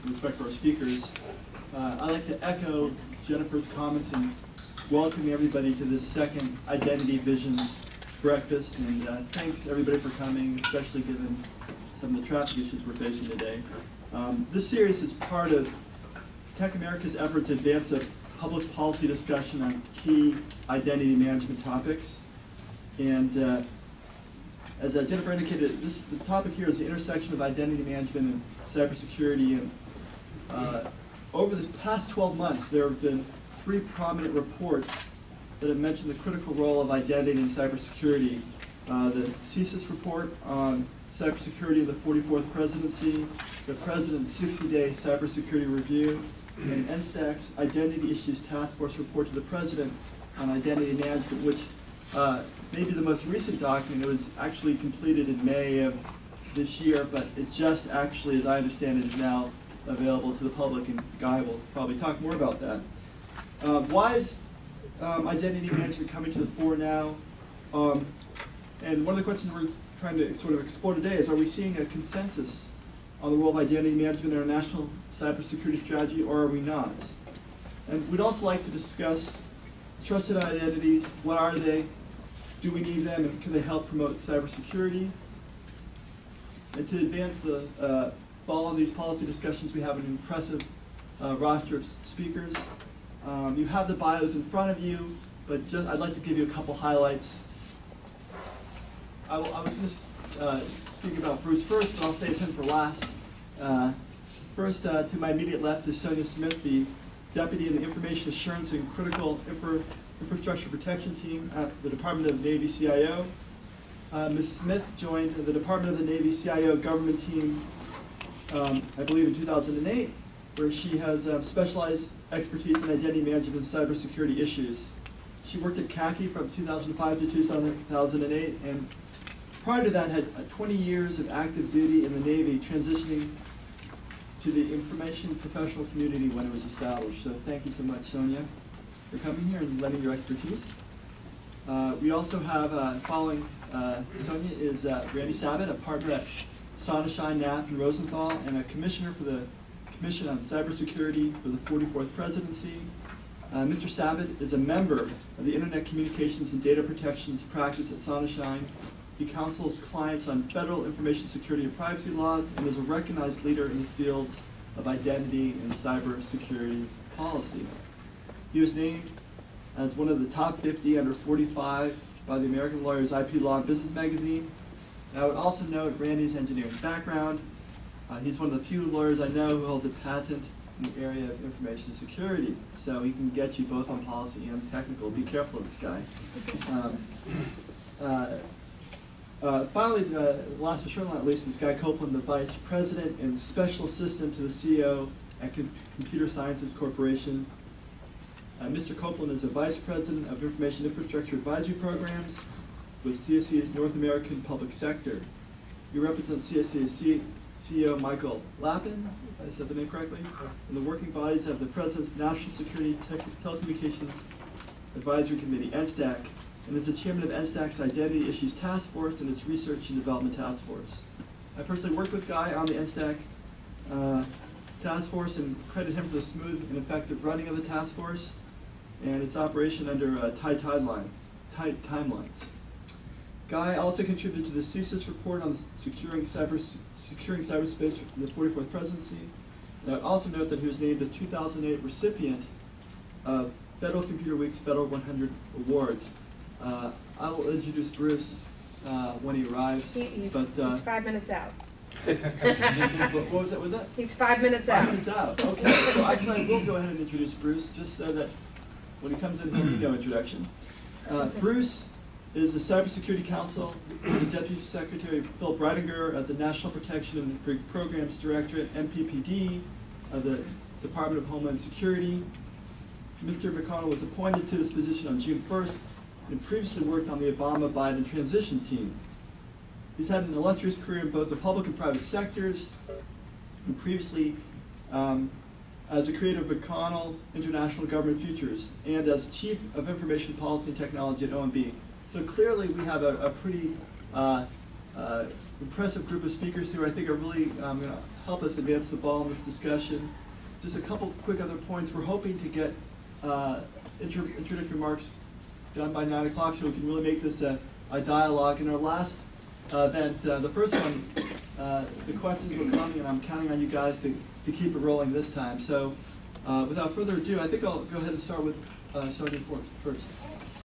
respect for our speakers. I'd like to echo Jennifer's comments and welcome everybody to this second Identity Visions breakfast. And thanks everybody for coming, especially given some of the traffic issues we're facing today. This series is part of TechAmerica's effort to advance a public policy discussion on key identity management topics. And as Jennifer indicated, the topic here is the intersection of identity management and cybersecurity. And over the past 12 months, there have been 3 prominent reports that have mentioned the critical role of identity in cybersecurity. The CSIS report on cybersecurity in the 44th presidency, the President's 60-day cybersecurity review, and NSTAC's Identity Issues Task Force report to the President on identity management, which may be the most recent document. It was actually completed in May of this year, but it just actually, as I understand it, is now available to the public, and Guy will probably talk more about that. Why is identity management coming to the fore now? And one of the questions we're trying to sort of explore today is, are we seeing a consensus on the role of identity management in our national cybersecurity strategy, or are we not? And we'd also like to discuss trusted identities. What are they? Do we need them, and can they help promote cybersecurity? And to advance the ball on these policy discussions, we have an impressive roster of speakers. You have the bios in front of you, but I'd like to give you a couple highlights. I was going to speak about Bruce first, but I'll save him for last. First, to my immediate left is Sonia Smith, the Deputy in the Information Assurance and Critical Infrastructure Protection Team at the Department of Navy CIO. Ms. Smith joined the Department of the Navy CIO government team, I believe in 2008, where she has specialized expertise in identity management and cybersecurity issues. She worked at CACI from 2005 to 2008, and prior to that had 20 years of active duty in the Navy, transitioning to the information professional community when it was established. So thank you so much, Sonia, for coming here and lending your expertise. We also have, following Sonia, is Randy Sabat, a partner at Sonnenschein, Nath, and Rosenthal, and a commissioner for the Commission on Cybersecurity for the 44th Presidency. Mr. Sabat is a member of the Internet Communications and Data Protections practice at Sonnenschein. He counsels clients on federal information security and privacy laws, and is a recognized leader in the fields of identity and cybersecurity policy. He was named as one of the top 50 under 45 by the American Lawyers IP Law and Business magazine. And I would also note Randy's engineering background. He's one of the few lawyers I know who holds a patent in the area of information security. So he can get you both on policy and technical. Be careful of this guy. Finally, last but surely not least, is Guy Copeland, the Vice President and Special Assistant to the CEO at Computer Sciences Corporation. Mr. Copeland is a Vice President of Information Infrastructure Advisory Programs with CSC's North American Public Sector. He represents CSC's CEO Michael Lappin, if I said the name correctly, and the working bodies of the President's National Security Telecommunications Advisory Committee, NSTAC, and is the chairman of NSTAC's Identity Issues Task Force and its Research and Development Task Force. I personally worked with Guy on the NSTAC Task Force and credit him for the smooth and effective running of the task force and its operation under tight timelines. Guy also contributed to the CSIS report on securing cyberspace in the 44th presidency. And I would also note that he was named a 2008 recipient of Federal Computer Week's Federal 100 Awards. I will introduce Bruce when he arrives. He's 5 minutes out. What was that? Was that? He's 5 minutes out. 5 minutes out. Okay. So actually, I will go ahead and introduce Bruce, just so that when he comes in, he'll need no introduction. Bruce is the Cybersecurity Counsel to the Deputy Secretary Phil Breidinger at the National Protection and Programs Directorate, MPPD, of the Department of Homeland Security. Mr. McConnell was appointed to this position on June 1st and previously worked on the Obama-Biden transition team. He's had an illustrious career in both the public and private sectors, and previously as a creator of McConnell International Government Futures and as Chief of Information Policy and Technology at OMB. So clearly we have a pretty impressive group of speakers who I think are really going to help us advance the ball in this discussion. Just a couple quick other points. We're hoping to get introductory remarks done by 9 o'clock so we can really make this a dialogue. In our last event, the first one, the questions were coming, and I'm counting on you guys to keep it rolling this time. So without further ado, I think I'll go ahead and start with Sergeant Ford first.